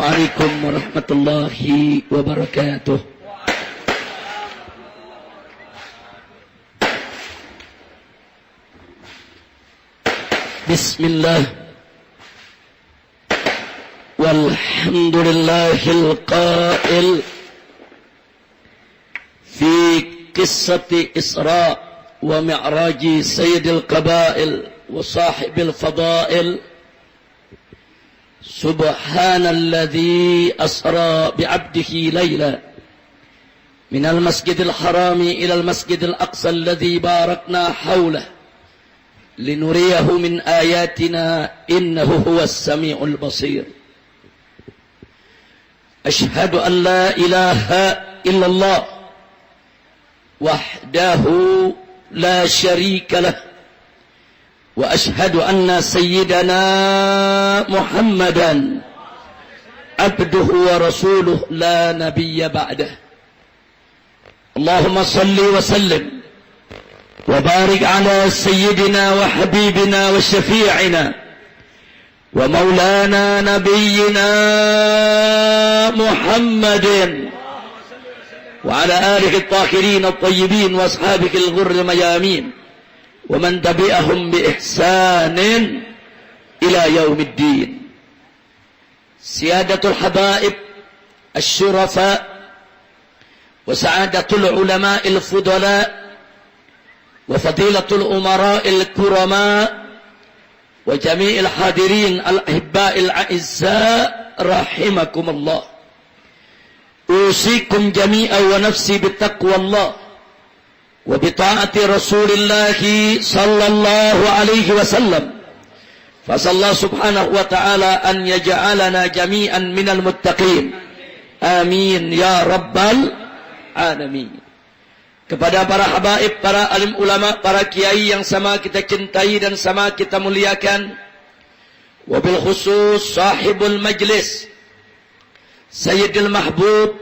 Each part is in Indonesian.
Assalamualaikum warahmatullahi wabarakatuh. Bismillah. Walhamdulillahil qail fi qissati Isra wa Mi'raji Sayyidil Qabail wa Sahibil Fadail. Subhanalladzi asra bi'abdihi layla minal masjidil harami ilal masjidil aqsa alladzi barakna hawlah linuriyahu min ayatina innahu huwas sami'ul basir. Ashhadu an la ilaha illallah wahdahu la syarika lah wa ashhadu anna sayyidana Muhammadan abduhu wa rasuluh la nabiyya ba'dah. Allahumma salli wa sallim wa barik ala sayyidina wa habibina wa syafi'ina wa maulana nabiyyina Muhammadin wa ala alihi at-tahirin at-tayyibin wa ashabihi al-ghurr al-mayamin wa man tabi'ahum bi ihsanin ila yaumiddin. Siyadatul habaib asy-syurafa wa sa'adatul ulama'il fudala wa fadilatul umara'il kurama wa jami'il hadirin al-ahibba'il a'izza rahimakumullah. Usikum jami'a wa nafsi bittaqwallah wa bita'ati Rasulillahi sallallahu alaihi wasallam. Fasallahu subhanahu wa ta'ala an yaj'alana jami'an minal muttaqin. Amin ya rabbal alamin. Kepada para habaib, para alim ulama, para kiai yang sama kita cintai dan sama kita muliakan. Wabil khusus sahibul majlis Sayyidil Mahbub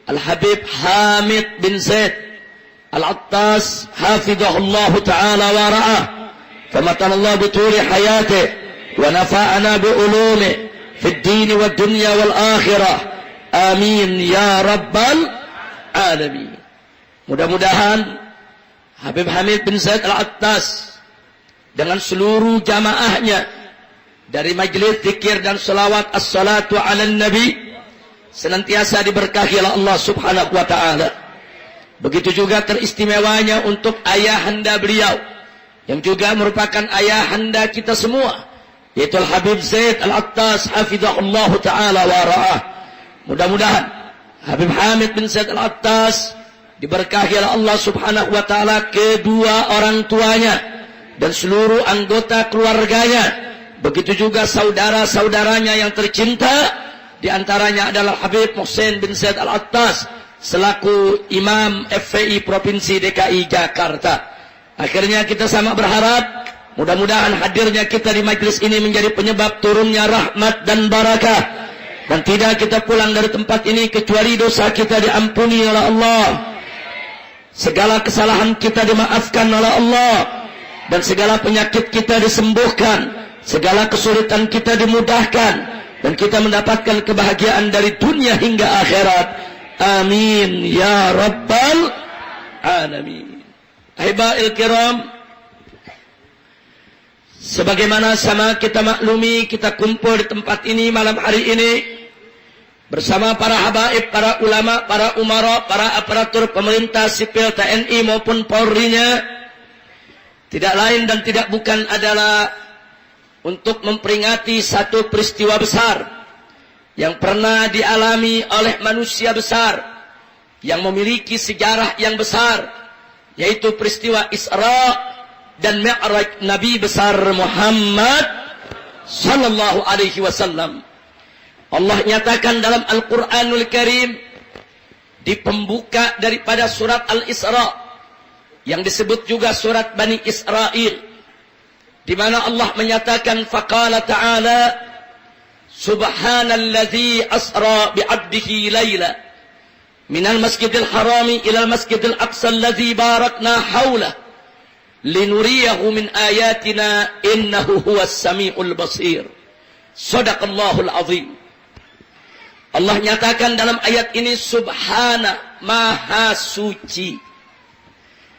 Al-Habib Hamid bin Zaid Al-Attas hafidhahullahu ta'ala wa ra'ah famatanallahu bituli hayatih wa nafa'ana bi'ulumih fid dini wad dunya wal akhirah. Amin ya rabbal alamin. Mudah-mudahan Habib Hamid bin Zaid Al-Attas dengan seluruh jamaahnya dari majelis zikir dan salawat as-salatu ala nabi senantiasa diberkahi oleh Allah subhanahu wa ta'ala. Begitu juga teristimewanya untuk ayahanda beliau yang juga merupakan ayahanda kita semua, yaitu Al-Habib Zaid Al-Attas hafizahullahu ta'ala wa ra'ah. Mudah-mudahan Habib Hamid bin Zaid Al-Attas diberkahi oleh Allah subhanahu wa ta'ala, kedua orang tuanya dan seluruh anggota keluarganya. Begitu juga saudara-saudaranya yang tercinta, di antaranya adalah Habib Muhsin bin Zaid Al-Attas selaku Imam FPI Provinsi DKI Jakarta. Akhirnya kita sama berharap mudah-mudahan hadirnya kita di majlis ini menjadi penyebab turunnya rahmat dan barakah, dan tidak kita pulang dari tempat ini kecuali dosa kita diampuni oleh Allah, segala kesalahan kita dimaafkan oleh Allah, dan segala penyakit kita disembuhkan, segala kesulitan kita dimudahkan, dan kita mendapatkan kebahagiaan dari dunia hingga akhirat. Amin ya rabbal alamin. Ahibail kiram, sebagaimana sama kita maklumi, kita kumpul di tempat ini malam hari ini bersama para habaib, para ulama, para umara, para aparatur pemerintah sipil TNI maupun Polri-nya, tidak lain dan tidak bukan adalah untuk memperingati satu peristiwa besar yang pernah dialami oleh manusia besar yang memiliki sejarah yang besar, yaitu peristiwa Isra dan Mi'raj Nabi besar Muhammad sallallahu alaihi wasallam. Allah nyatakan dalam Al-Qur'anul Karim di pembuka daripada surat Al-Isra yang disebut juga surat Bani Israel, di mana Allah menyatakan faqala ta'ala Subhanalladzi asra bi'abdihi layla minal masjidil harami ilal masjidil aqsa alladzi barakna hawlah linuriyahu min ayatina innahu huwas sami'ul basir. Shadaqallahul azim. Allah nyatakan dalam ayat ini, Subhana, Maha Suci.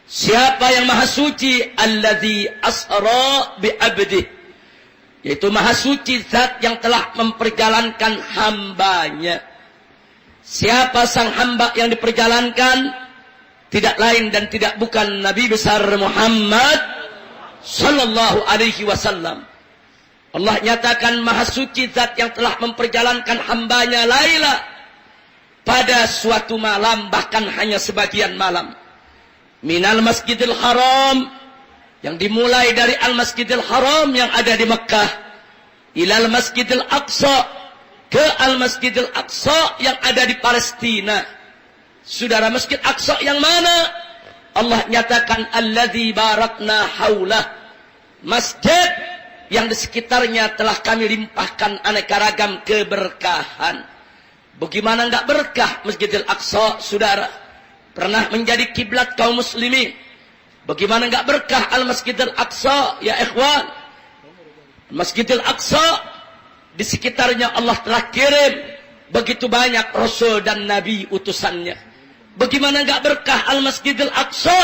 Siapa yang Maha Suci? Alladzi asra bi abdih, yaitu Maha Suci zat yang telah memperjalankan hambanya. Siapa sang hamba yang diperjalankan? Tidak lain dan tidak bukan Nabi besar Muhammad sallallahu alaihi wasallam. Allah nyatakan Maha Suci zat yang telah memperjalankan hambanya Laila pada suatu malam, bahkan hanya sebagian malam. Minal Masjidil Haram, yang dimulai dari Al-Masjidil Haram yang ada di Mekkah, ilal Masjidil Aqsa, ke Al-Masjidil Aqsa yang ada di Palestina. Saudara, Masjid Aqsa yang mana? Allah nyatakan alladzi barakna haulah, masjid yang di sekitarnya telah kami limpahkan aneka ragam keberkahan. Bagaimana enggak berkah Masjidil Aqsa, saudara? Pernah menjadi kiblat kaum muslimin. Bagaimana enggak berkah Al-Masjidil Aqsa, ya ikhwan? Masjidil Aqsa, di sekitarnya Allah telah kirim begitu banyak rasul dan nabi utusannya. Bagaimana enggak berkah Al-Masjidil Aqsa?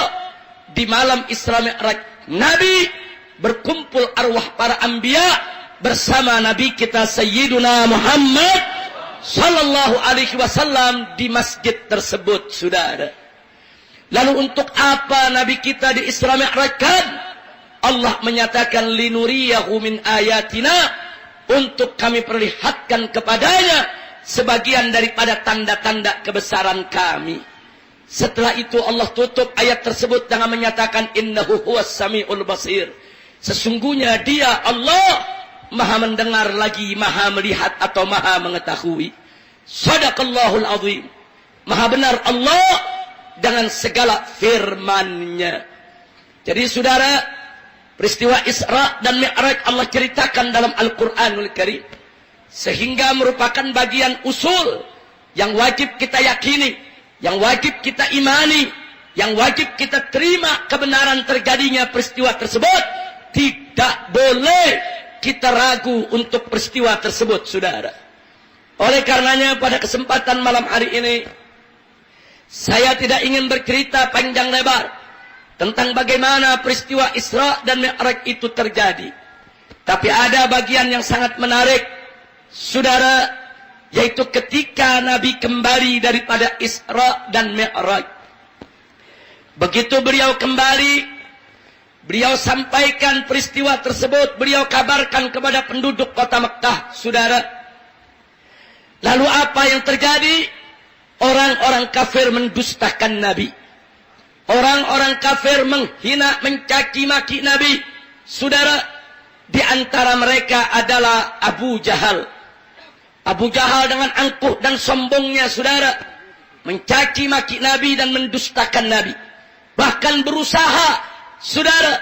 Di malam Isra Mi'raj, Nabi berkumpul arwah para anbiya bersama Nabi kita Sayyiduna Muhammad sallallahu alaihi wasallam di masjid tersebut, saudara. Lalu untuk apa Nabi kita di Isra Mi'rajkan? Allah menyatakan linuriyahu min ayatina, untuk kami perlihatkan kepadanya sebagian daripada tanda-tanda kebesaran kami. Setelah itu Allah tutup ayat tersebut dengan menyatakan innahu huwas samiul basir. Sesungguhnya dia Allah maha mendengar lagi maha melihat atau maha mengetahui. Shadaqallahul azim. Maha benar Allah dengan segala firman-Nya. Jadi saudara, peristiwa Isra dan Mi'raj Allah ceritakan dalam Al-Quranul Karim, sehingga merupakan bagian usul yang wajib kita yakini, yang wajib kita imani, yang wajib kita terima kebenaran terjadinya peristiwa tersebut. Tidak boleh kita ragu untuk peristiwa tersebut, saudara. Oleh karenanya pada kesempatan malam hari ini, saya tidak ingin bercerita panjang lebar tentang bagaimana peristiwa Isra dan Mi'raj itu terjadi. Tapi ada bagian yang sangat menarik, saudara, yaitu ketika Nabi kembali daripada Isra dan Mi'raj. Begitu beliau kembali, beliau sampaikan peristiwa tersebut, beliau kabarkan kepada penduduk kota Mekkah, saudara. Lalu apa yang terjadi? Orang-orang kafir mendustakan Nabi. Orang-orang kafir menghina, mencaci maki Nabi, saudara. Di antara mereka adalah Abu Jahal. Abu Jahal dengan angkuh dan sombongnya, saudara, mencaci maki Nabi dan mendustakan Nabi. Bahkan berusaha, saudara,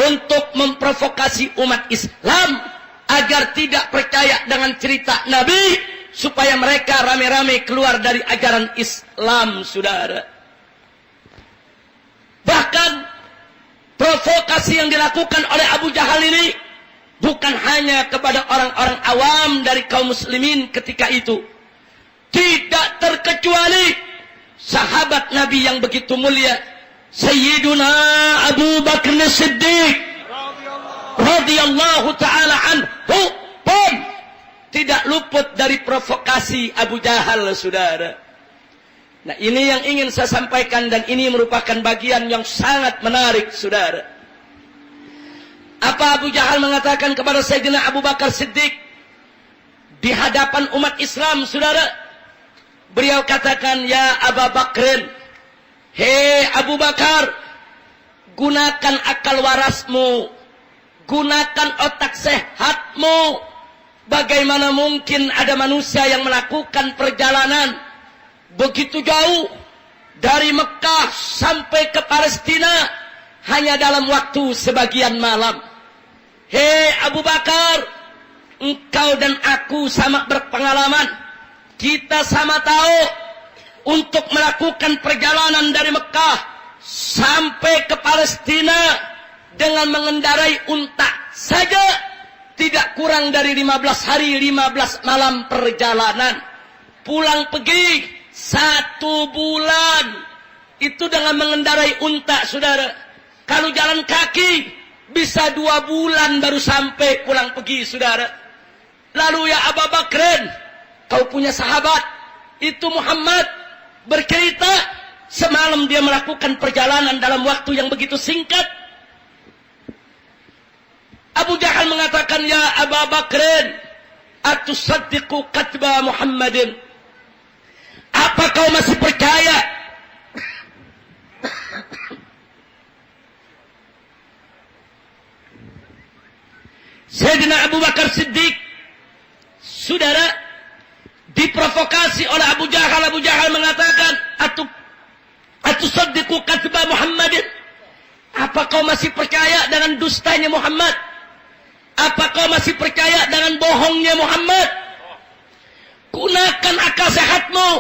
untuk memprovokasi umat Islam agar tidak percaya dengan cerita Nabi, supaya mereka rame-rame keluar dari ajaran Islam, saudara. Bahkan provokasi yang dilakukan oleh Abu Jahal ini bukan hanya kepada orang-orang awam dari kaum muslimin ketika itu. Tidak terkecuali sahabat Nabi yang begitu mulia, Sayyiduna Abu Bakr As-Siddiq radhiyallahu ta'ala anhu pun tidak luput dari provokasi Abu Jahal, saudara. Nah, ini yang ingin saya sampaikan, dan ini merupakan bagian yang sangat menarik, saudara. Apa Abu Jahal mengatakan kepada Sayyidina Abu Bakar Siddiq di hadapan umat Islam, saudara? Beliau katakan, ya Abu Bakrin, hei Abu Bakar, gunakan akal warasmu, gunakan otak sehatmu. Bagaimana mungkin ada manusia yang melakukan perjalanan begitu jauh dari Mekah sampai ke Palestina hanya dalam waktu sebagian malam? Hei Abu Bakar, engkau dan aku sama berpengalaman. Kita sama tahu untuk melakukan perjalanan dari Mekah sampai ke Palestina dengan mengendarai unta saja tidak kurang dari 15 hari 15 malam perjalanan. pulang pergi 1 bulan. Itu dengan mengendarai unta, saudara. Kalau jalan kaki bisa 2 bulan baru sampai pulang pergi, saudara. Lalu ya Abu Bakrin, kau punya sahabat, itu Muhammad bercerita semalam dia melakukan perjalanan dalam waktu yang begitu singkat. Abu Jahal mengatakan, ya Abu Bakrin, atusaddiqu katba Muhammadin. Apa kau masih percaya Sayyidina Abu Bakar Siddiq, saudara, diprovokasi oleh Abu Jahal. Abu Jahal mengatakan, atusaddiqu katba Muhammadin. Apa kau masih percaya dengan dustanya Muhammad? Apa kau masih percaya dengan bohongnya Muhammad? Gunakan akal sehatmu,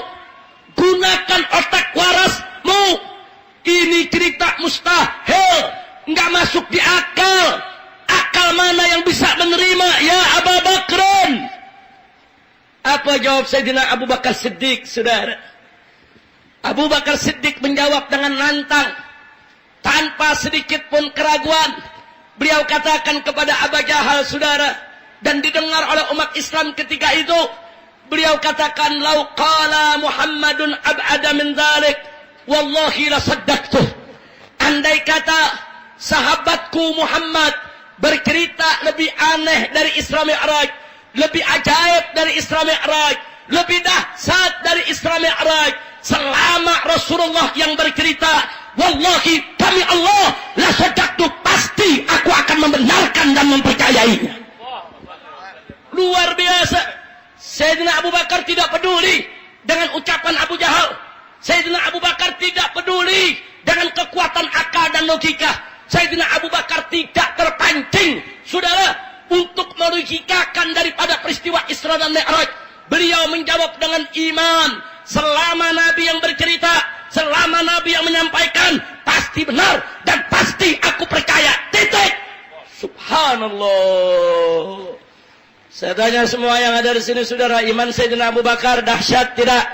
gunakan otak warasmu. Ini cerita mustahil, nggak masuk di akal. Akal mana yang bisa menerima, ya Abu Bakrin? Apa jawab Sayyidina Abu Bakar Siddiq, saudara? Abu Bakar Siddiq menjawab dengan lantang, tanpa sedikit pun keraguan. Beliau katakan kepada Abu Jahal, saudara, dan didengar oleh umat Islam ketika itu. Beliau katakan, lau qala Muhammadun ab'ada min dzalik, wallahi la saddaqtuh. Andai kata sahabatku Muhammad bercerita lebih aneh dari Isra Mi'raj, lebih ajaib dari Isra Mi'raj, lebih dahsyat dari Isra Mi'raj, selama Rasulullah yang bercerita, wallahi demi Allah la saddaqtu, pasti aku akan membenarkan dan mempercayainya. Luar biasa. Sayyidina Abu Bakar tidak peduli dengan ucapan Abu Jahal. Sayyidina Abu Bakar tidak peduli dengan kekuatan akal dan logika. Sayyidina Abu Bakar tidak terpancing, saudara, untuk melogikakan daripada peristiwa Isra dan Mi'raj. Beliau menjawab dengan iman. Selama Nabi yang bercerita, selama Nabi yang menyampaikan, pasti benar dan pasti aku percaya. Titik. Subhanallah. Saya tanya semua yang ada di sini, saudara, iman Sayyidina Abu Bakar dahsyat tidak?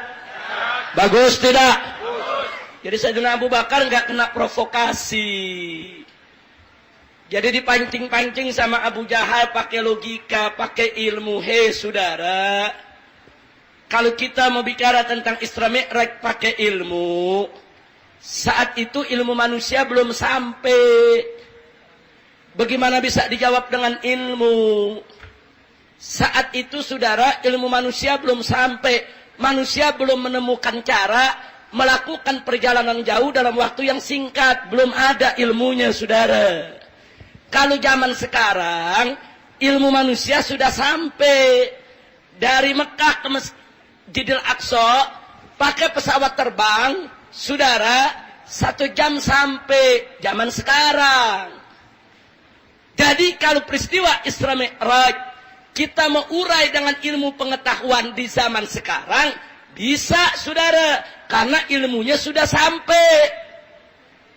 Bagus tidak? Jadi Sayyidina Abu Bakar nggak kena provokasi. Jadi dipancing-pancing sama Abu Jahal pakai logika, pakai ilmu. Hei saudara, kalau kita mau bicara tentang Isra Mi'raj pakai ilmu, saat itu ilmu manusia belum sampai. Bagaimana bisa dijawab dengan ilmu? Saat itu saudara, ilmu manusia belum sampai. Manusia belum menemukan cara melakukan perjalanan jauh dalam waktu yang singkat. Belum ada ilmunya, saudara. Kalau zaman sekarang, ilmu manusia sudah sampai. Dari Mekah ke Masjidil Aqsa, pakai pesawat terbang, saudara, 1 jam sampai. Zaman sekarang. Jadi kalau peristiwa Isra Mi'raj kita mau urai dengan ilmu pengetahuan di zaman sekarang, bisa, saudara, karena ilmunya sudah sampai.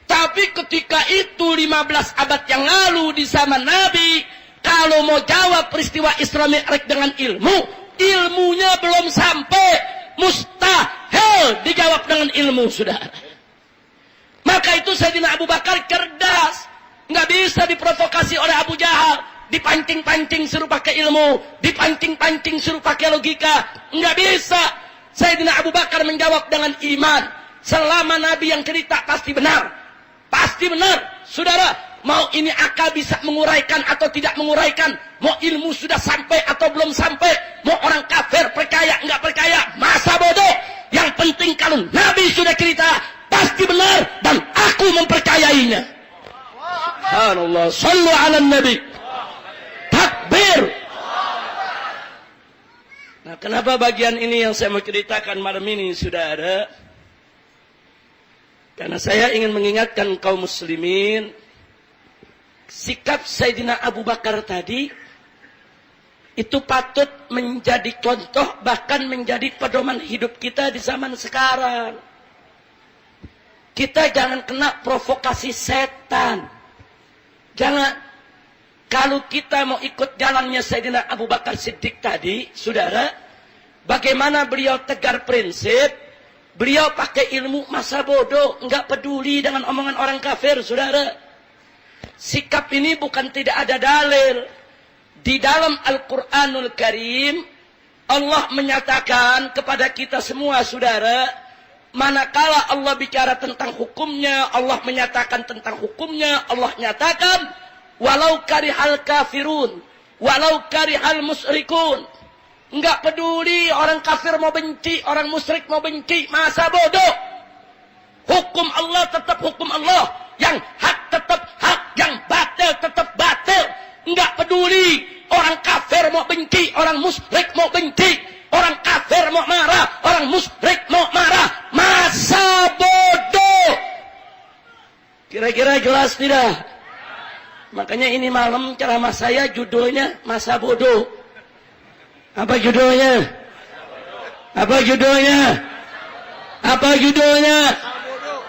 Tapi ketika itu 15 abad yang lalu di zaman Nabi, kalau mau jawab peristiwa Isra Mi'raj dengan ilmu, ilmunya belum sampai. Mustahil dijawab dengan ilmu, saudara. Maka itu Sayyidina Abu Bakar cerdas, nggak bisa diprovokasi oleh Abu Jahal. Dipancing-pancing suruh pakai ilmu, dipancing-pancing suruh pakai logika, nggak bisa. Sayyidina Abu Bakar menjawab dengan iman. Selama Nabi yang cerita pasti benar, pasti benar. Saudara, mau ini akal bisa menguraikan atau tidak menguraikan, mau ilmu sudah sampai atau belum sampai, mau orang kafir percaya nggak percaya, masa bodoh. Yang penting kalau Nabi sudah cerita pasti benar dan aku mempercayainya. Subhanallah, sallu ala Nabi. Takbir. Nah, kenapa bagian ini yang saya mau ceritakan malam ini, saudara? Karena saya ingin mengingatkan kaum muslimin, sikap Sayyidina Abu Bakar tadi itu patut menjadi contoh, bahkan menjadi pedoman hidup kita di zaman sekarang. Kita jangan kena provokasi setan. Jangan. Kalau kita mau ikut jalannya Sayyidina Abu Bakar Siddiq tadi, saudara, Bagaimana beliau tegar prinsip, beliau pakai ilmu masa bodoh, enggak peduli dengan omongan orang kafir, saudara. Sikap ini bukan tidak ada dalil. Di dalam Al-Quranul Karim, Allah menyatakan kepada kita semua, saudara, manakala Allah bicara tentang hukumnya, Allah menyatakan tentang hukumnya, Allah nyatakan, walau karihal kafirun, walau karihal musyrikun. Enggak peduli orang kafir mau benci, orang musyrik mau benci, masa bodoh. Hukum Allah tetap hukum Allah. Yang hak tetap hak, yang batil tetap batil. Enggak peduli orang kafir mau benci, orang musyrik mau benci. Orang kafir mau marah, orang musyrik mau marah. Masa bodoh. Kira-kira jelas tidak? Makanya ini malam ceramah saya judulnya Masa Bodoh. Apa judulnya? Apa judulnya? Apa judulnya?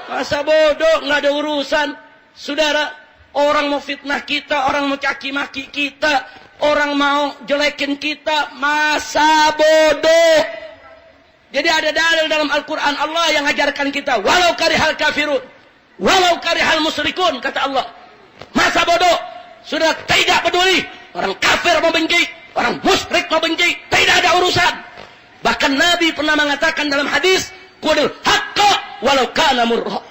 Masa bodoh, nggak ada urusan. Saudara, orang mau fitnah kita, orang mau caci maki kita, orang mau jelekin kita, masa bodoh. Jadi ada dalil dalam Al-Quran Allah yang ajarkan kita, walau karihal kafirun, walau karihal musyrikun, kata Allah. Masa bodoh, sudah tidak peduli. Orang kafir mau benci, orang musyrik mau benci, tidak ada urusan. Bahkan Nabi pernah mengatakan dalam hadis, qulil haqqa walau kana murra.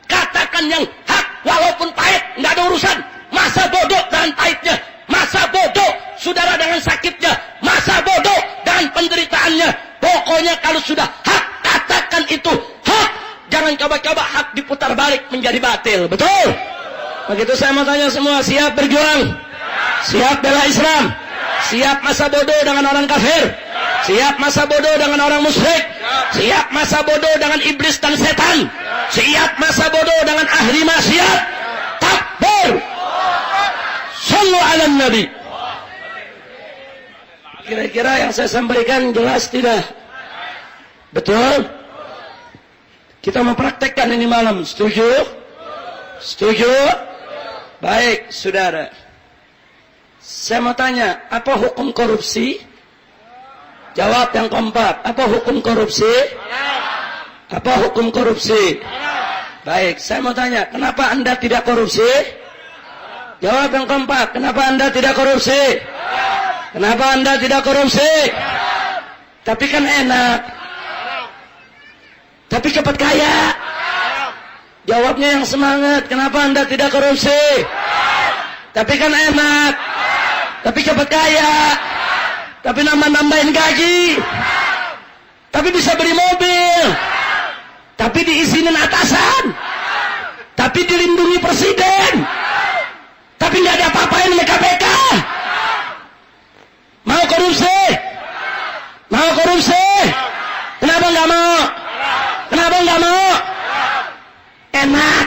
Katakan yang hak walaupun pahit, enggak ada urusan. Masa bodoh dengan pahitnya, masa bodoh saudara dengan sakitnya, masa bodoh dengan penderitaannya. Pokoknya kalau sudah hak, katakan itu hak. Jangan coba-coba hak diputar balik menjadi batil. Betul? Begitu saya mau tanya semua, siap berjuang? Siap bela Islam? Siap masa bodoh dengan orang kafir? Siap masa bodoh dengan orang musyrik? Siap masa bodoh dengan iblis dan setan? Siap masa bodoh dengan ahli maksiat? Takbir! Sallu ala Nabi. Kira-kira yang saya sampaikan jelas tidak? Betul? Kita mempraktekkan ini malam. Setuju? Setuju? Baik, saudara. Saya mau tanya, apa hukum korupsi? Jawab yang keempat. Apa hukum korupsi? Apa hukum korupsi? Baik, saya mau tanya, kenapa Anda tidak korupsi? Jawab yang keempat. Kenapa Anda tidak korupsi? Kenapa Anda tidak korupsi? Tapi kan enak. Tapi cepat kaya. Jawabnya yang semangat. Kenapa Anda tidak korupsi? Tapi kan enak. Tapi cepat kaya. Tapi nambah-nambahin gaji. Tapi bisa beli mobil. Tapi diizinin atasan. Tapi dilindungi presiden. Tapi nggak ada apa-apain sama KPK. Mau korupsi? Mau korupsi? Kenapa nggak mau? Kenapa nggak mau? Enak.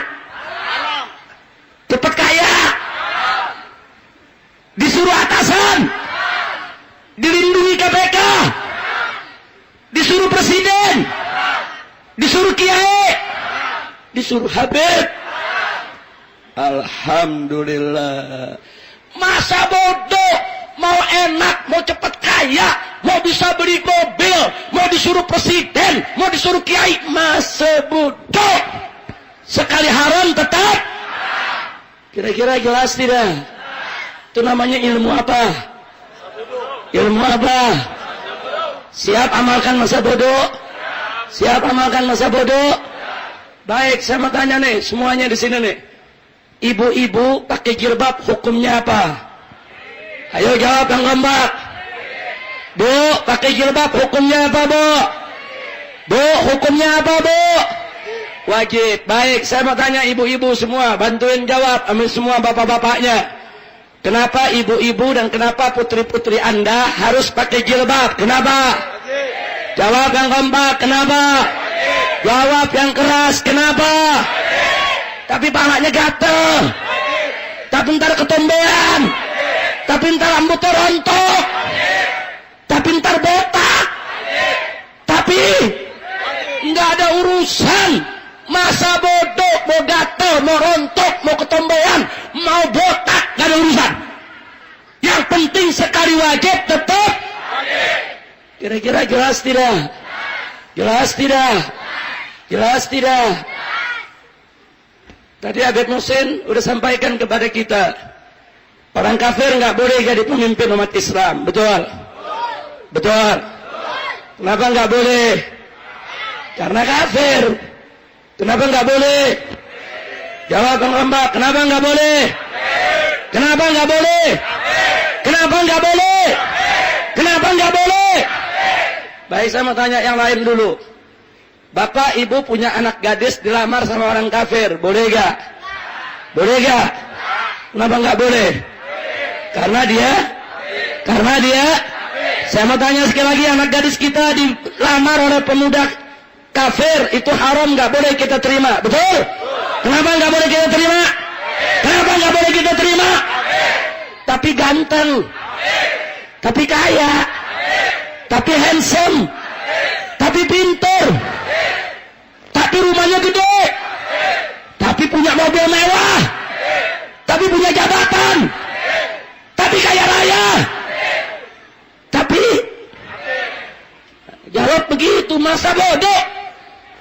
Cepat kaya. Disuruh atasan. Dilindungi KPK. Disuruh presiden. Disuruh kiai. Disuruh habib. Alhamdulillah. Masa bodoh. Mau enak, mau cepat kaya, mau bisa beli mobil, mau disuruh presiden, mau disuruh kiai. Masa bodoh. Sekali haram tetap. Kira-kira jelas tidak? Itu namanya ilmu apa? Ilmu apa? Siap amalkan masa bodoh? Siap amalkan masa bodoh? Baik, saya mau tanya nih, semuanya di sini nih. Ibu-ibu pakai jilbab hukumnya apa? Ayo jawab yang keempat. Bu, pakai jilbab hukumnya apa, Bu? Bu, hukumnya apa, Bu? Wajib. Baik, saya mau tanya ibu-ibu semua, bantuin jawab, ambil semua bapak-bapaknya. Kenapa ibu-ibu dan kenapa putri-putri Anda harus pakai jilbab? Kenapa? Jawab yang keempat, kenapa? Jawab yang keras, kenapa? Tapi palanya gatel. Tapi ntar ketombean. Tapi ntar rambutnya rontok. Tapi ntar botak. Tapi nggak ada urusan. Masa bodoh, mau gatel, mau rontok, mau ketombean, mau botak, nggak ada urusan. Yang penting sekali wajib tetap. Kira-kira jelas tidak? Jelas tidak? Jelas tidak? Tadi Habib Muhsin udah sampaikan kepada kita, orang kafir nggak boleh jadi pemimpin umat Islam, betul? Betul? Kenapa nggak boleh? Karena kafir. Kenapa nggak boleh? Jawab Bang Rambak, kenapa nggak boleh? Kenapa nggak boleh? Kenapa nggak boleh? Kenapa nggak boleh? Baik, saya mau tanya yang lain dulu. Bapak ibu punya anak gadis dilamar sama orang kafir, boleh gak? Boleh gak? Kenapa nggak boleh? Karena dia. Saya mau tanya sekali lagi, anak gadis kita dilamar oleh pemuda kafir, itu haram, nggak boleh kita terima, betul? Kenapa nggak boleh kita terima? Kenapa nggak boleh kita terima? Tapi ganteng, tapi kaya, tapi handsome, tapi pintar, tapi rumahnya gede, tapi punya mobil mewah, tapi punya jabatan, tapi kaya raya. Tapi jawab begitu, masa bodoh?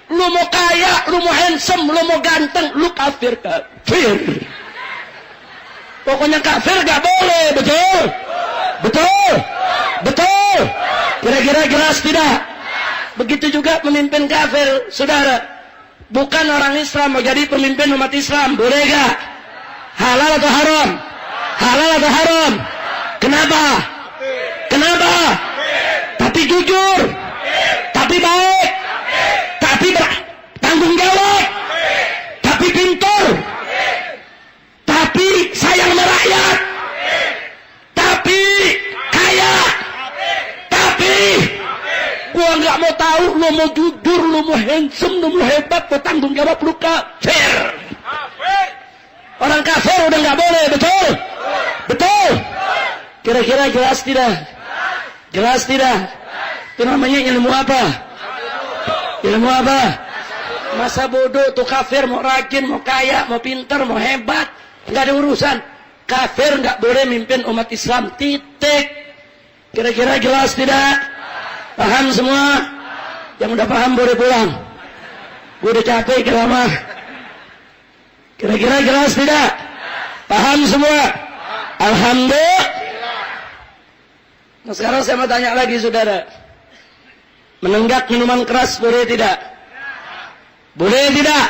Lu mau kaya, lu mau handsome, lu mau ganteng, lu kafir. Pokoknya kafir gak boleh, betul? Betul? Betul? Kira-kira jelas tidak? Begitu juga pemimpin kafir, saudara. Bukan orang Islam mau jadi pemimpin umat Islam, boleh gak? Halal atau haram? Halal atau haram? Kenapa? Kenapa? Tapi jujur, tapi baik, tapi bertanggung jawab, tapi pintar, tapi sayang sama rakyat, tapi kaya, tapi gua nggak mau tahu lu mau jujur, lu mau handsome, lu mau hebat, bertanggung jawab, lu kafir. Orang kafir udah nggak boleh, betul? Betul? Kira-kira jelas tidak? Jelas tidak? Itu namanya ilmu apa? Ilmu apa? Masa bodoh tuh kafir, mau rajin, mau kaya, mau pintar, mau hebat, nggak ada urusan. Kafir nggak boleh mimpin umat Islam, titik. Kira-kira jelas tidak? Paham semua? Yang udah paham boleh pulang. Gue udah capek lama. Kira-kira jelas tidak? Paham semua? Alhamdulillah. Nah sekarang saya mau tanya lagi, saudara. Menenggak minuman keras boleh tidak? Boleh tidak?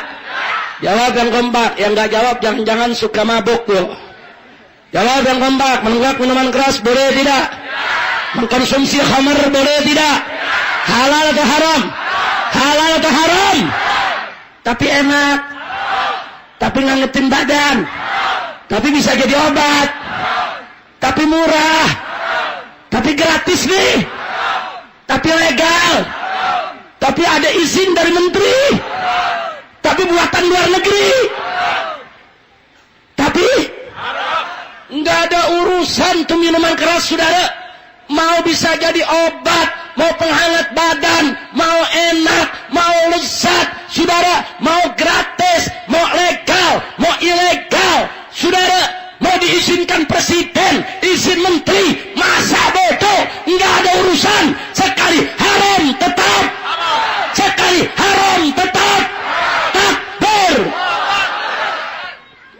Jawab yang kompak. Yang nggak jawab jangan-jangan suka mabuk loh. Jawab yang kompak. Menenggak minuman keras boleh tidak? Mengkonsumsi khamar boleh tidak? Halal atau haram? Halal atau haram? Tapi enak. Tapi ngangetin badan. Tapi bisa jadi obat. Tapi murah. Tapi gratis nih. Tapi legal. Tapi ada izin dari menteri. Tapi buatan luar negeri. Tapi nggak ada urusan tuh minuman keras, saudara. Mau bisa jadi obat, mau penghangat badan, mau enak, mau lezat, saudara. Mau gratis, mau legal, mau ilegal, saudara. Mau diizinkan presiden, izin menteri, masa bodoh, nggak ada urusan. Sekali haram tetap, sekali haram tetap, takbir.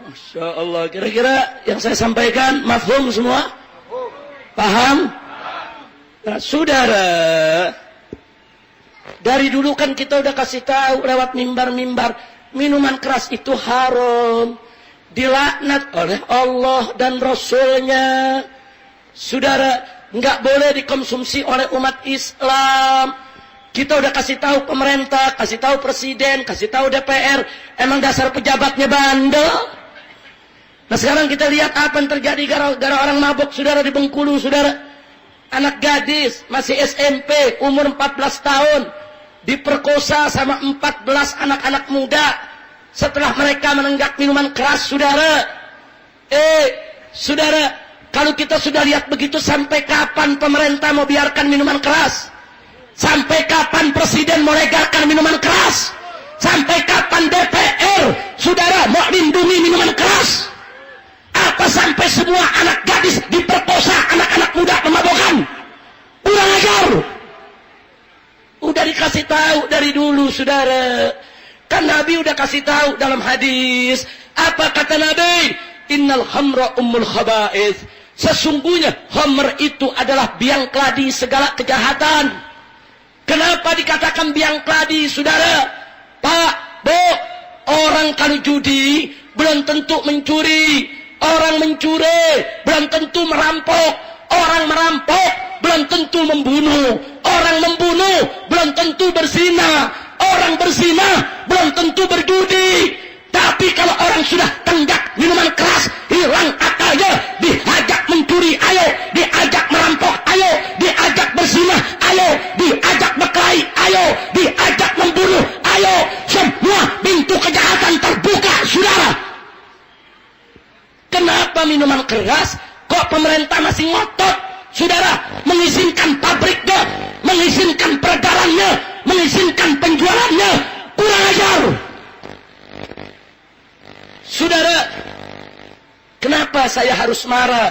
Masya Allah. Kira-kira yang saya sampaikan mafhum semua? Paham? Nah, saudara, dari dulu kan kita udah kasih tahu lewat mimbar-mimbar, minuman keras itu haram, dilaknat oleh Allah dan Rasulnya. Saudara, nggak boleh dikonsumsi oleh umat Islam. Kita udah kasih tahu pemerintah, kasih tahu presiden, kasih tahu DPR. Emang dasar pejabatnya bandel. Nah sekarang kita lihat apa yang terjadi gara-gara orang mabuk, saudara, di Bengkulu, saudara. Anak gadis masih SMP, umur 14 tahun, diperkosa sama 14 anak-anak muda. Setelah mereka menenggak minuman keras, saudara. Saudara, kalau kita sudah lihat begitu, sampai kapan pemerintah mau biarkan minuman keras? Sampai kapan presiden mau legalkan minuman keras? Sampai kapan DPR, saudara, mau lindungi minuman keras? Apa sampai semua anak gadis diperkosa, anak-anak muda memabukkan? Kurang ajar. dari dulu, saudara. Kan Nabi udah kasih tahu dalam hadis. Apa kata Nabi? Innal khamra ummul khaba'ith. Sesungguhnya khamr itu adalah biang keladi segala kejahatan. Kenapa dikatakan biang keladi, saudara? Pak, Bu, orang kalau judi belum tentu mencuri. Orang mencuri belum tentu merampok. Orang merampok belum tentu membunuh. Orang membunuh belum tentu berzina. Orang berzina belum tentu berjudi. Tapi kalau orang sudah tenggak minuman keras, hilang akalnya, diajak mencuri, ayo, diajak merampok, ayo, diajak berzina, ayo, diajak berkelahi, ayo, diajak membunuh, ayo, semua pintu kejahatan terbuka, saudara. Kenapa minuman keras kok pemerintah masih ngotot, saudara, mengizinkan pabriknya, mengizinkan peredarannya, mengizinkan penjualannya? Kurang ajar. Saudara, kenapa saya harus marah?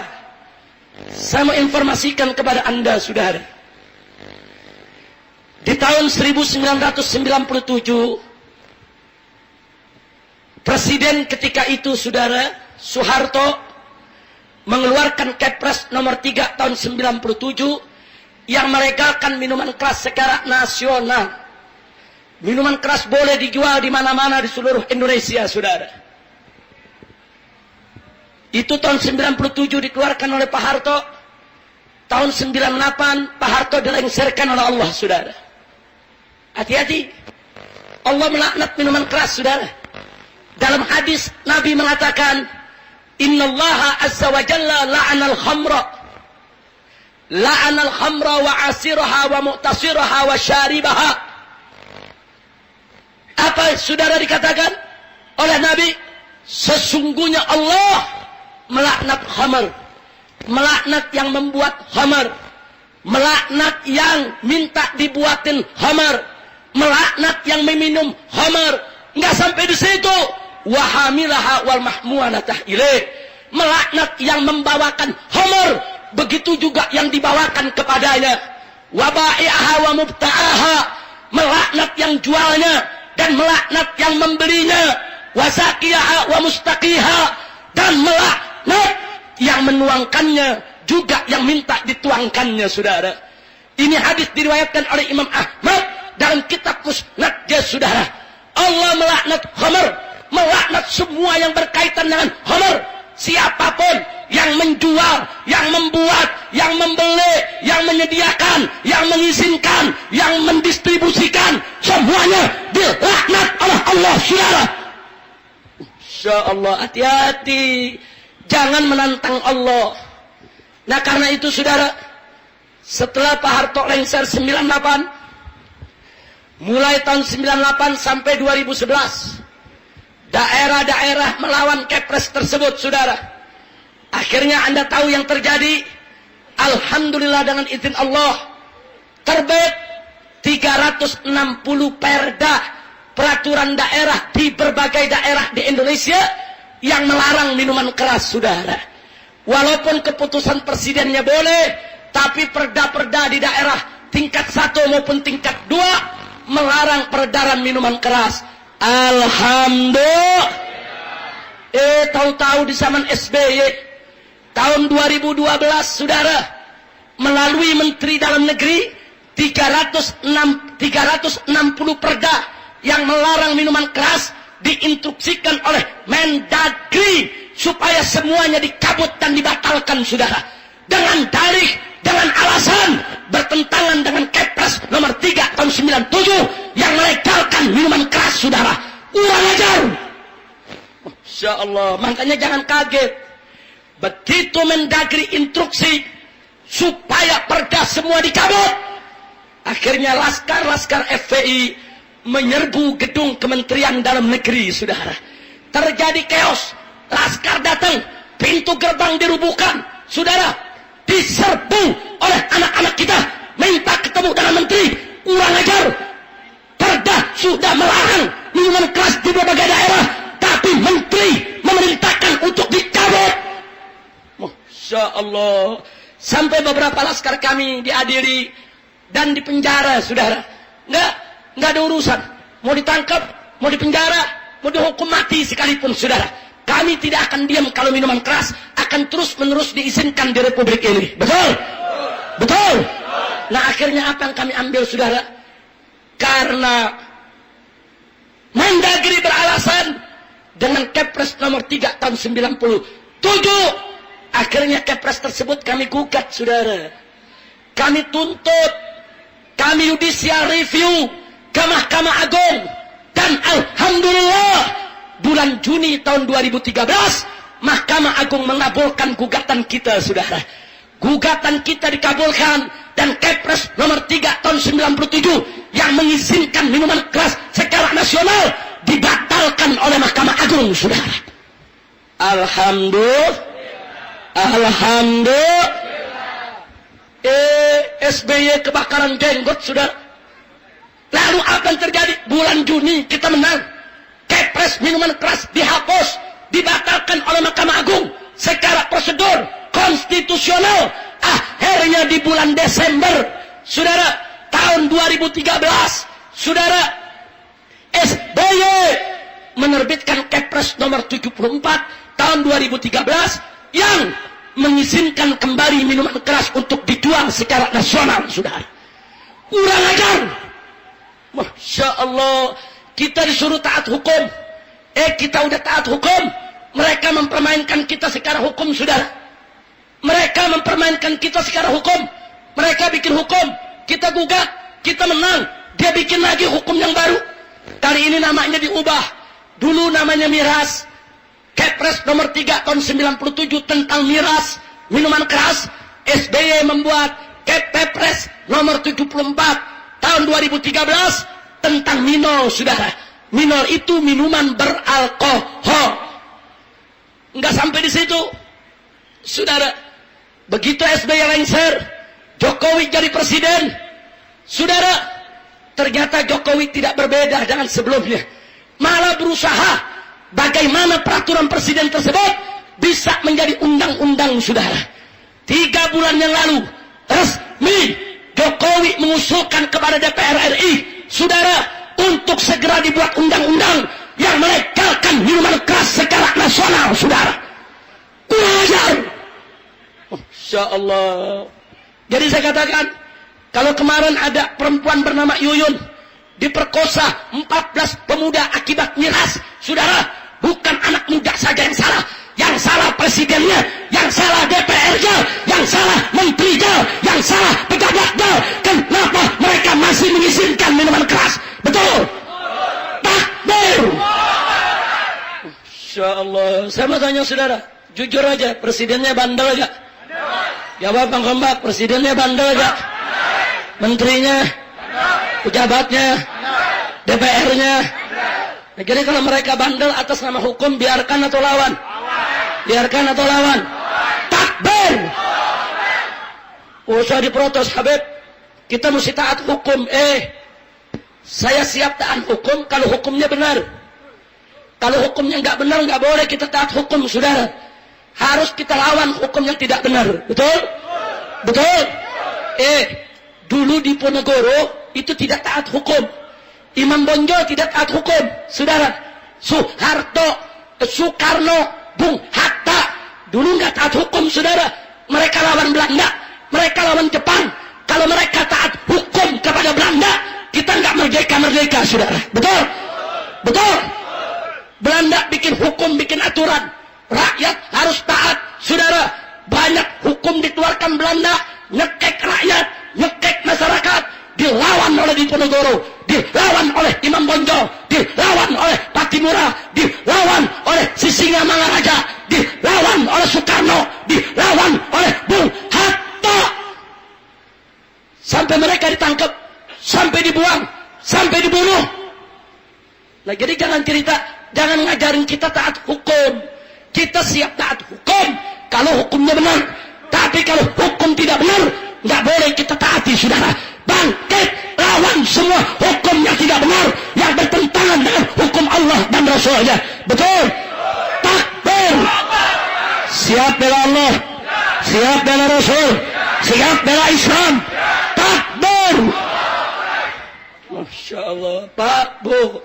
Saya mau informasikan kepada Anda, saudara. Di tahun 1997, Presiden ketika itu, saudara, Soeharto mengeluarkan Kepres nomor 3 tahun 97 yang melegalkan minuman keras secara nasional. Minuman keras boleh dijual di mana-mana di seluruh Indonesia, saudara. Itu tahun 97 dikeluarkan oleh Pak Harto. Tahun 98 Pak Harto dilengsarkan oleh Allah, saudara. Hati-hati. Allah melaknat minuman keras, saudara. Dalam hadis Nabi mengatakan, Innallaha azza wa jalla la'anal khamra. La'anal khamra wa asiraha wa mu'tasiraha wa syaribaha. Apa, saudara, dikatakan oleh Nabi? Sesungguhnya Allah melaknat khamar, melaknat yang membuat khamar, melaknat yang minta dibuatin khamar, melaknat yang meminum khamar. Enggak sampai di situ, wahamilaha wal mahmuanatah ilaih, melaknat yang membawakan khamar, begitu juga yang dibawakan kepadanya, wabai'aha wa mubta'aha, melaknat yang jualnya dan melaknat yang membelinya, wasaqiyaha wa mustaqiha, dan melaknat yang menuangkannya juga yang minta dituangkannya, saudara. Ini hadis diriwayatkan oleh Imam Ahmad dalam kitab Musnadnya, saudara. Allah melaknat khamar, melaknat semua yang berkaitan dengan khamar. Siapapun yang menjual, yang membuat, yang membeli, yang menyediakan, yang mengizinkan, yang mendistribusikan, semuanya dilaknat oleh Allah, saudara. Insya Allah, hati-hati. Jangan menantang Allah. Nah, karena itu, saudara, setelah Pak Harto lengser 98, mulai tahun 98 sampai 2011, daerah-daerah melawan Kepres tersebut, saudara. Akhirnya Anda tahu yang terjadi. Alhamdulillah, dengan izin Allah, terbit 360 perda, peraturan daerah di berbagai daerah di Indonesia yang melarang minuman keras, saudara. Walaupun keputusan presidennya boleh, tapi perda-perda di daerah tingkat 1 maupun tingkat 2 melarang peredaran minuman keras. Alhamdulillah. Tahu-tahu di zaman SBY tahun 2012, saudara, melalui Menteri Dalam Negeri 360 perda yang melarang minuman keras diinstruksikan oleh Mendagri supaya semuanya dicabut dan dibatalkan, saudara. Dengan dalih, dengan alasan bertentangan dengan Kepres nomor 3 tahun 97 yang melegalkan minuman keras, saudara. Kurang ajar. Masya Allah. Makanya jangan kaget. Begitu Mendagri instruksi supaya perda semua dicabut, akhirnya laskar-laskar FPI menyerbu gedung Kementerian Dalam Negeri, saudara. Terjadi chaos. Laskar datang, pintu gerbang dirubuhkan, saudara. Diserbu oleh anak-anak kita, minta ketemu dengan menteri. Kurang ajar. Perda sudah melarang minuman keras di berbagai daerah, tapi menteri memerintahkan untuk dicabut. Masya Allah. Sampai beberapa laskar kami diadili dan dipenjara, saudara. Enggak. nggak ada urusan. Mau ditangkap, mau dipenjara, mau dihukum mati sekalipun, saudara. Kami tidak akan diam kalau minuman keras akan terus-menerus diizinkan di Republik ini. Betul? Betul? Nah, akhirnya apa yang kami ambil, saudara? Karena Mendagri beralasan dengan Kepres nomor 3 tahun 97. Akhirnya Kepres tersebut kami gugat, saudara. Kami tuntut, kami judicial review ke Mahkamah Agung. Dan alhamdulillah, bulan Juni tahun 2013, Mahkamah Agung mengabulkan gugatan kita, saudara. Gugatan kita dikabulkan, dan Kepres nomor 3 tahun 97 yang mengizinkan minuman keras secara nasional dibatalkan oleh Mahkamah Agung, saudara. Alhamdulillah. Alhamdulillah. SBY kebakaran jenggot, saudara. Lalu apa yang terjadi? Bulan Juni kita menang. Kepres minuman keras dihapus, dibatalkan oleh Mahkamah Agung secara prosedur konstitusional. Akhirnya di bulan Desember, saudara, tahun 2013, saudara, SBY menerbitkan Kepres nomor 74 tahun 2013 yang mengizinkan kembali minuman keras untuk dijual secara nasional, saudara. Kurang ajar. Masya Allah, kita disuruh taat hukum. Kita udah taat hukum. Mereka mempermainkan kita secara hukum, saudara. Mereka mempermainkan kita secara hukum. Mereka bikin hukum, kita gugat, kita menang. Dia bikin lagi hukum yang baru. Kali ini namanya diubah. Dulu namanya miras. Kepres nomor 3 tahun 97 tentang miras, minuman keras. SBY membuat Kepres nomor 74 tahun 2013 tentang minol, saudara. Minol itu minuman beralkohol. Enggak sampai di situ, saudara. Begitu SBY lengser, Jokowi jadi presiden, saudara. Ternyata Jokowi tidak berbeda dengan sebelumnya. Malah berusaha bagaimana peraturan presiden tersebut bisa menjadi undang-undang, saudara. 3 bulan yang lalu, resmi Jokowi mengusulkan kepada DPR RI, saudara, untuk segera dibuat undang-undang yang melegalkan minuman keras secara nasional, saudara. Kurang ajar. Masya Allah. Jadi saya katakan, kalau kemarin ada perempuan bernama Yuyun diperkosa 14 pemuda akibat miras, saudara, bukan anak muda saja yang salah. Yang salah presidennya, yang salah DPR-nya, yang salah menterinya, yang salah pejabatnya. Kenapa mereka masih mengizinkan minuman keras? Betul? Takbir. Masya Allah. Saya mau tanya, saudara, jujur aja, presidennya bandel gak? Jawab Bang Kembak, presidennya bandel gak? Menterinya, pejabatnya, DPR-nya. Nah, jadi kalau mereka bandel atas nama hukum, biarkan atau lawan? Biarkan atau lawan? Takbir. Usah diprotes, Habib. Kita mesti taat hukum. Saya siap taat hukum kalau hukumnya benar. Kalau hukumnya nggak benar, nggak boleh kita taat hukum, saudara. Harus kita lawan hukum yang tidak benar. Betul? Betul? Dulu di Ponegoro itu tidak taat hukum. Imam Bonjol tidak taat hukum, saudara. Soeharto, Soekarno, Bung Hatta dulu nggak taat hukum, saudara. Mereka lawan Belanda, mereka lawan Jepang. Kalau mereka taat hukum kepada Belanda, kita nggak merdeka, saudara. Betul? Betul? Belanda bikin hukum, bikin aturan, rakyat harus taat, saudara. Banyak hukum dikeluarkan Belanda, nyekek rakyat, nyekek masyarakat, dilawan oleh Diponegoro, dilawan oleh Imam Bonjol, dilawan oleh Patimura, dilawan oleh Sisingamangaraja, dilawan oleh Soekarno, dilawan oleh Bung Hatta. Sampai mereka ditangkap, sampai dibuang, sampai dibunuh. Nah, jadi jangan cerita, jangan ngajarin kita taat hukum. Kita siap taat hukum kalau hukumnya benar. Tapi kalau hukum tidak benar, nggak boleh kita taati, saudara. Bangkit, lawan semua hukum yang tidak benar, yang bertentangan dengan hukum Allah dan Rasulnya. Betul? Takbir. Siap bela Allah, siap bela Rasul, siap bela Islam. Takbir. Masya Allah. Pak, Bu,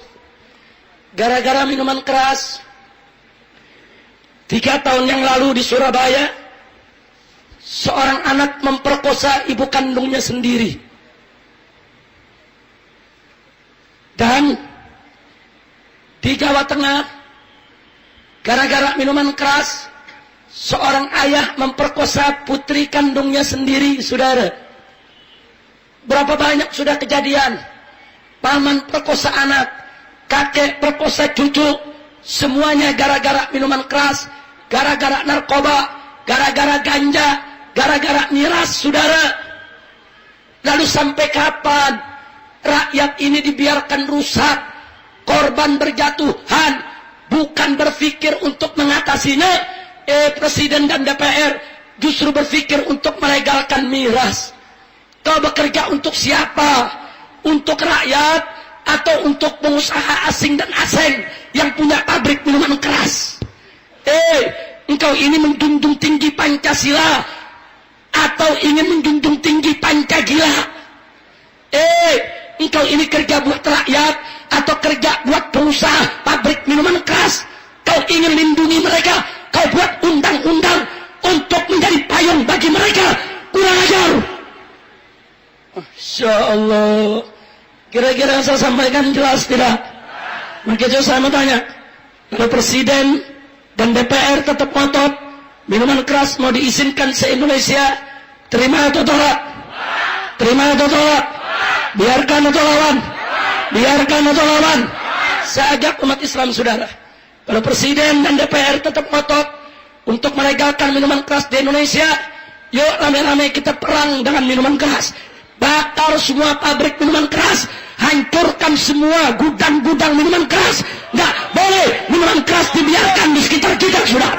gara-gara minuman keras, 3 tahun yang lalu di Surabaya, seorang anak memperkosa ibu kandungnya sendiri. Dan di Jawa Tengah, gara-gara minuman keras, seorang ayah memperkosa putri kandungnya sendiri, saudara. Berapa banyak sudah kejadian? Paman perkosa anak, kakek perkosa cucu, semuanya gara-gara minuman keras, gara-gara narkoba, gara-gara ganja, gara-gara miras, saudara. Lalu sampai kapan rakyat ini dibiarkan rusak, korban berjatuhan, bukan berpikir untuk mengatasinya? Presiden dan DPR justru berpikir untuk melegalkan miras. Kau bekerja untuk siapa? Untuk rakyat atau untuk pengusaha asing dan asing yang punya pabrik minuman keras? Engkau ini menjunjung tinggi Pancasila atau ingin menjunjung tinggi Pancagila? Engkau ini kerja buat rakyat atau kerja buat pengusaha pabrik minuman keras? Kau ingin lindungi mereka? Kau buat undang-undang untuk menjadi payung bagi mereka? Kurang ajar. Masya Allah. Kira-kira saya sampaikan jelas tidak? Makanya saya mau tanya, kalau Presiden dan DPR tetap ngotot minuman keras mau diizinkan se-Indonesia, terima atau tolak? Terima atau tolak? Biarkan atau lawan? Biarkan atau lawan? Saya ajak umat Islam, saudara, kalau Presiden dan DPR tetap ngotot untuk melegalkan minuman keras di Indonesia, yuk rame-rame kita perang dengan minuman keras. Bakar semua pabrik minuman keras, hancurkan semua gudang-gudang minuman keras. Nggak boleh minuman keras dibiarkan di sekitar kita, saudara.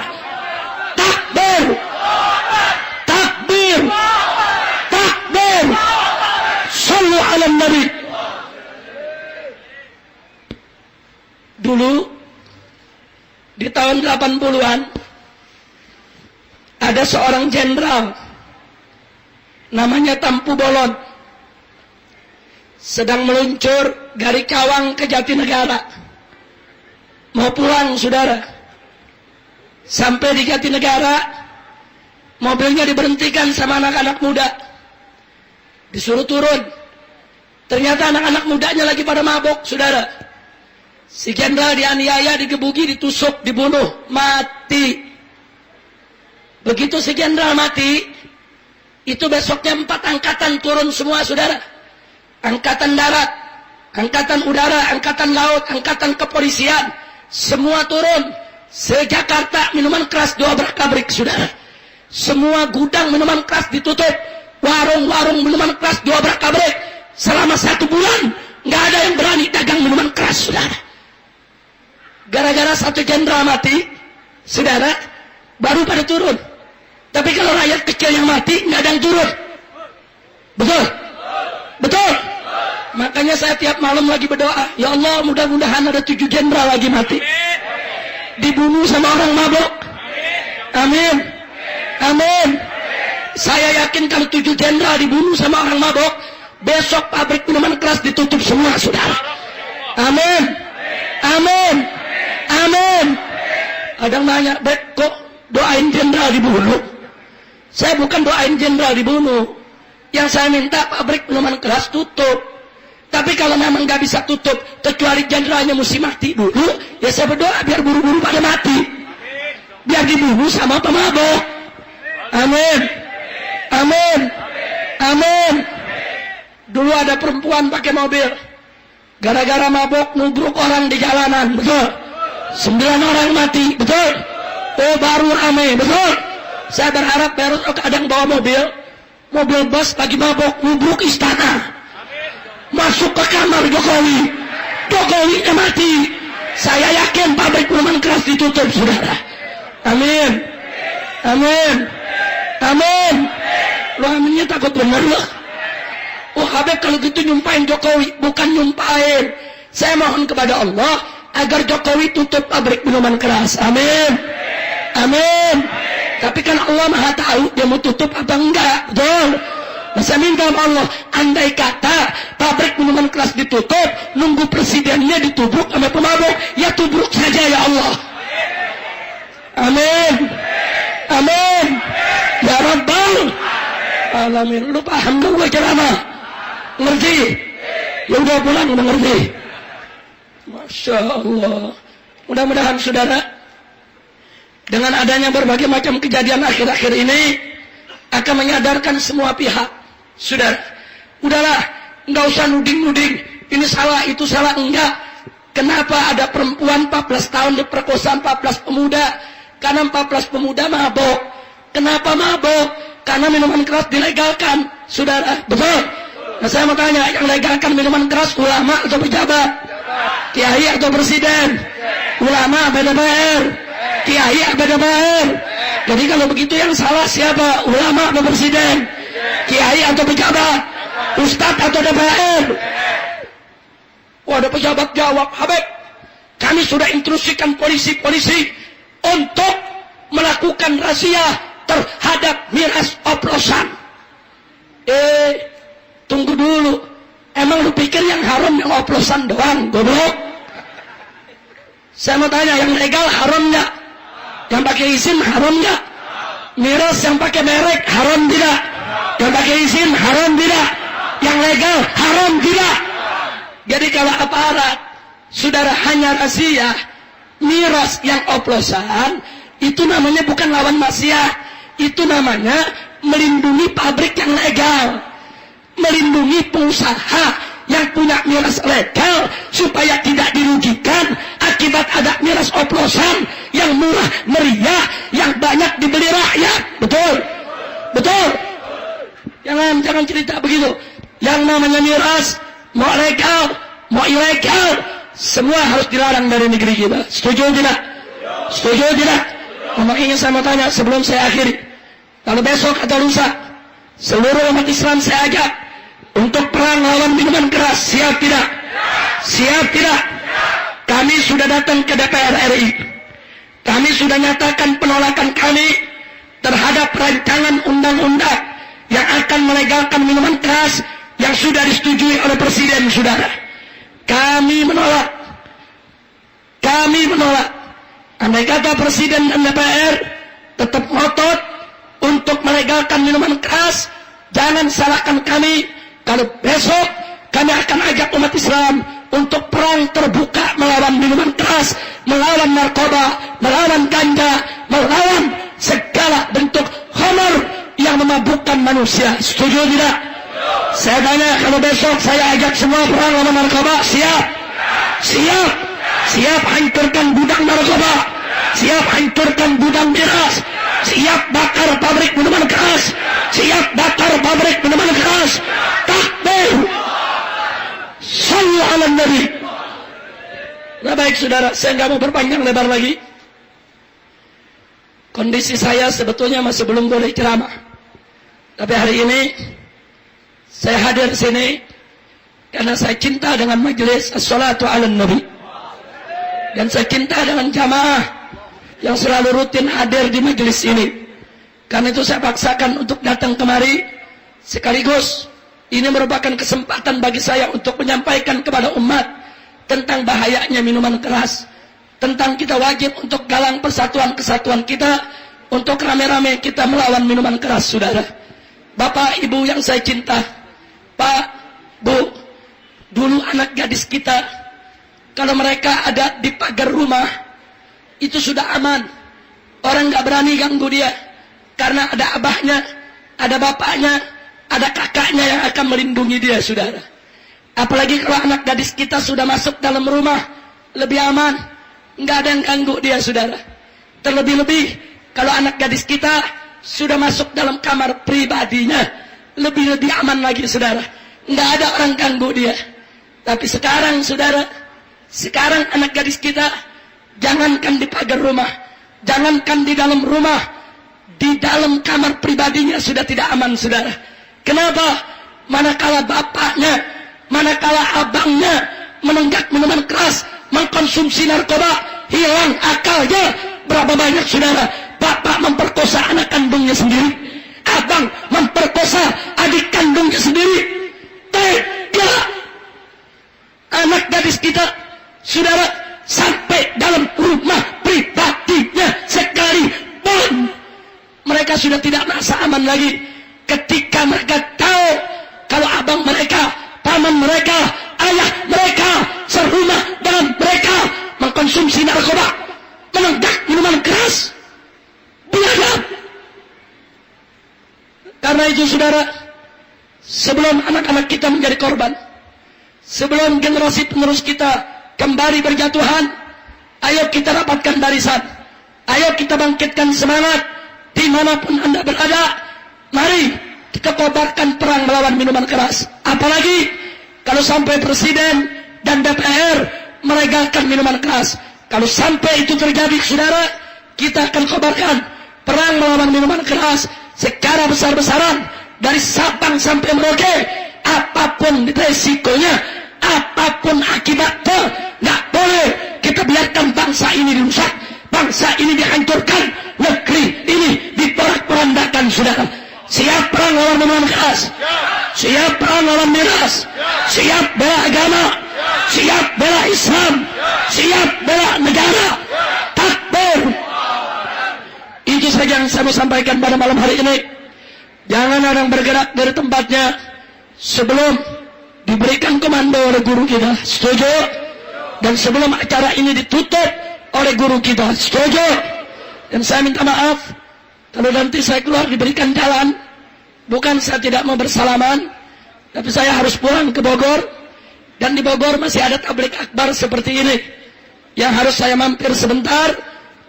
Takbir, takbir, takbir. Sallu ala Nabi. Dulu di tahun 80-an ada seorang jenderal namanya Tampu Bolon, sedang meluncur dari Cawang ke Jatinegara, mau pulang, saudara. Sampai di Jatinegara, mobilnya diberhentikan sama anak-anak muda, disuruh turun. Ternyata anak-anak mudanya lagi pada mabok, saudara. Si jenderal dianiaya, digebuki, ditusuk, dibunuh, mati. Begitu si jenderal mati, itu besoknya 4 angkatan turun semua, saudara. Angkatan darat, angkatan udara, angkatan laut, angkatan kepolisian, semua turun. Se-Jakarta minuman keras diobrak-abrik, saudara. Semua gudang minuman keras ditutup, warung-warung minuman keras diobrak-abrik. Selama 1 bulan nggak ada yang berani dagang minuman keras, saudara. Gara-gara satu jenderal mati, saudara, baru pada turun. Tapi kalau rakyat kecil yang mati, nggak ada yang turun. Betul? Betul? Makanya saya tiap malam lagi berdoa, ya Allah, mudah-mudahan ada 7 jenderal lagi mati, dibunuh sama orang mabok. Amin. Amin. Saya yakin kalau 7 jenderal dibunuh sama orang mabok, besok pabrik minuman keras ditutup semua, saudara. Amin. Amin. Amin. Ada yang nanya, Bek, kok doain jenderal dibunuh? Saya bukan doain jenderal dibunuh. Yang saya minta pabrik minuman keras tutup. Tapi kalau memang nggak bisa tutup, kecuali jenderalnya mesti mati dulu, ya saya berdoa biar buru-buru pada mati, biar dibunuh sama pemabok. Amin. Amin. Amin. Dulu ada perempuan pakai mobil, gara-gara mabok nubruk orang di jalanan, betul? 9 orang mati, betul? Oh, baru rame, betul? Saya berharap baru ada yang bawa mobil bus lagi mabok, nubruk istana, masuk ke kamar Jokowi, Jokowi mati. Saya yakin pabrik minuman keras ditutup, saudara. Amin. Amin. Amin. Lo aminnya takut bener loh. Oh, Habib kalau gitu nyumpain Jokowi, bukan nyumpain. Saya mohon kepada Allah agar Jokowi tutup pabrik minuman keras. Amin. Amin. Tapi kan Allah Maha tahu dia mau tutup apa enggak, betul? Nah, saya minta sama Allah, andai kata pabrik minuman keras ditutup, nunggu presidennya ditubruk sama pemabuk, ya tubruk saja ya Allah. Amin. Amin. Ya Rabbal Alamin. Lu paham gak gue ceramah? Ngerti? Ya udah pulang, udah ngerti. Masya Allah. Mudah-mudahan saudara, dengan adanya berbagai macam kejadian akhir-akhir ini, akan menyadarkan semua pihak. Saudara, udahlah, nggak usah nuding-nuding, ini salah, itu salah, enggak. Kenapa ada perempuan 14 tahun diperkosa 14 pemuda? Karena 14 pemuda mabok. Kenapa mabok? Karena minuman keras dilegalkan. Saudara, betul? Nah, saya mau tanya, yang legalkan minuman keras ulama atau pejabat? Kiai atau presiden? Ulama atau DPR? Kiai atau DPR? Jadi kalau begitu yang salah siapa? Ulama atau presiden? Kiai atau pejabat? Ustadz atau DPR? Wah, ada pejabat jawab, Habib, kami sudah instruksikan polisi-polisi untuk melakukan razia terhadap miras oplosan. Tunggu dulu. Emang lu pikir yang haram yang oplosan doang, goblok? Saya mau tanya, yang legal haram nggak? Yang pakai izin haram nggak? Miras yang pakai merek haram tidak? Yang pakai izin haram tidak? Yang legal haram tidak? Jadi kalau aparat saudara hanya razia miras yang oplosan, itu namanya bukan lawan maksiat, itu namanya melindungi pabrik yang legal, melindungi pengusaha yang punya miras legal supaya tidak dirugikan akibat ada miras oplosan yang murah meriah yang banyak dibeli rakyat. Betul? Betul? Jangan cerita begitu. Yang namanya miras, mau legal, mau ilegal, semua harus dilarang dari negeri kita. Setuju tidak? Setuju tidak? Makanya saya mau tanya sebelum saya akhiri, kalau besok atau lusa seluruh umat Islam saya ajak untuk perang lawan minuman keras, siap tidak? Siap tidak? Kami sudah datang ke DPR RI. Kami sudah nyatakan penolakan kami terhadap rancangan undang-undang yang akan melegalkan minuman keras yang sudah disetujui oleh Presiden, saudara. Kami menolak. Kami menolak. Andai kata Presiden dan DPR tetap ngotot untuk melegalkan minuman keras, jangan salahkan kami. Kalau besok kami akan ajak umat Islam untuk perang terbuka melawan minuman keras, melawan narkoba, melawan ganja, melawan segala bentuk khamar yang memabukkan manusia. Setuju tidak? Saya tanya, kalau besok saya ajak semua perang lawan narkoba, siap? Siap? Siap hancurkan gudang narkoba, siap hancurkan gudang miras, siap bakar pabrik minuman keras, siap bakar pabrik minuman keras. Takbir. Sallu ala Nabi. Nah, baik saudara, saya nggak mau berpanjang lebar lagi. Kondisi saya sebetulnya masih belum boleh ceramah, tapi hari ini saya hadir sini karena saya cinta dengan majelis as-salatu ala Nabi, dan saya cinta dengan jamaah yang selalu rutin hadir di majelis ini. Karena itu saya paksakan untuk datang kemari. Sekaligus ini merupakan kesempatan bagi saya untuk menyampaikan kepada umat tentang bahayanya minuman keras, tentang kita wajib untuk galang persatuan-kesatuan kita, untuk rame-rame kita melawan minuman keras, saudara. Bapak, Ibu yang saya cinta, Pak, Bu, dulu anak gadis kita, kalau mereka ada di pagar rumah, itu sudah aman. Orang gak berani ganggu dia, karena ada abahnya, ada bapaknya, ada kakaknya yang akan melindungi dia, saudara. Apalagi kalau anak gadis kita sudah masuk dalam rumah, lebih aman, nggak ada yang ganggu dia, saudara. Terlebih-lebih kalau anak gadis kita sudah masuk dalam kamar pribadinya, lebih aman lagi, saudara. Nggak ada orang ganggu dia. Tapi sekarang, saudara, sekarang anak gadis kita, jangankan di pagar rumah, jangankan di dalam rumah, di dalam kamar pribadinya sudah tidak aman, saudara. Kenapa? Manakala bapaknya, manakala abangnya menenggak minuman keras, mengkonsumsi narkoba, hilang akalnya. Berapa banyak, saudara, bapak memperkosa anak kandungnya sendiri, abang memperkosa adik kandungnya anaknya sendiri. Tega. Anak gadis kita, saudara, sampai dalam rumah pribadinya sekalipun mereka sudah tidak merasa aman lagi ketika mereka tahu kalau abang mereka, paman mereka, ayah mereka serumah dengan mereka mengkonsumsi narkoba, menenggak minuman keras, biadab. Karena itu saudara, sebelum anak-anak kita menjadi korban, sebelum generasi penerus kita kembali berjatuhan, ayo kita rapatkan barisan, ayo kita bangkitkan semangat dimanapun Anda berada. Mari kita kobarkan perang melawan minuman keras. Apalagi kalau sampai presiden dan DPR melegalkan minuman keras. Kalau sampai itu terjadi saudara, kita akan kobarkan perang melawan minuman keras secara besar-besaran dari Sabang sampai Merauke. Apapun resikonya, apapun akibatnya, nggak boleh kita biarkan bangsa ini dirusak, bangsa ini dihancurkan, negeri ini diporak-porandakan saudara. Siap perang lawan minuman keras, siap perang lawan miras, siap bela agama, siap bela Islam, siap bela negara. Takbir. Itu saja yang saya mau sampaikan pada malam hari ini. Jangan ada yang bergerak dari tempatnya sebelum diberikan komando oleh guru kita. Setuju? Dan sebelum acara ini ditutup oleh guru kita. Setuju? Dan saya minta maaf kalau nanti saya keluar diberikan jalan. Bukan saya tidak mau bersalaman, tapi saya harus pulang ke Bogor. Dan di Bogor masih ada tablik akbar seperti ini yang harus saya mampir sebentar,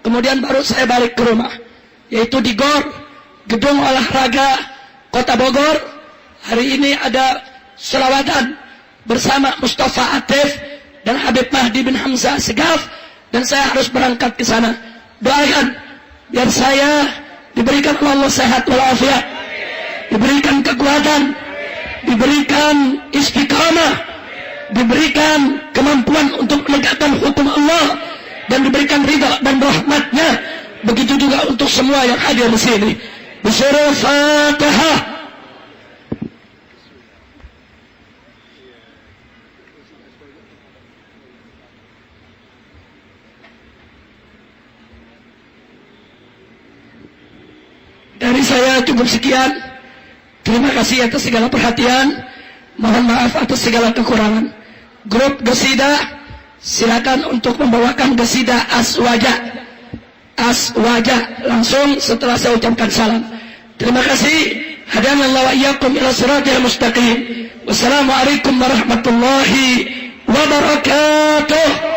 kemudian baru saya balik ke rumah, yaitu di GOR, Gedung Olahraga Kota Bogor. Hari ini ada selawatan bersama Mustafa Atif dan Habib Mahdi bin Hamzah Segaf, dan saya harus berangkat ke sana. Doakan biar saya diberikan Allah sehat walafiat, diberikan kekuatan, diberikan istiqamah, diberikan kemampuan untuk menegakkan hukum Allah, dan diberikan ridha dan rahmatnya. Begitu juga untuk semua yang hadir di sini. Bersurah Fatihah. Dari saya cukup sekian. Terima kasih atas segala perhatian. Mohon maaf atas segala kekurangan. Grup Gesida, silakan untuk membawakan Gesida Aswaja. Aswaja langsung setelah saya ucapkan salam. Terima kasih. Hadanallahu wa iyyakum ila siratal mustaqim. Wassalamualaikum warahmatullahi wabarakatuh.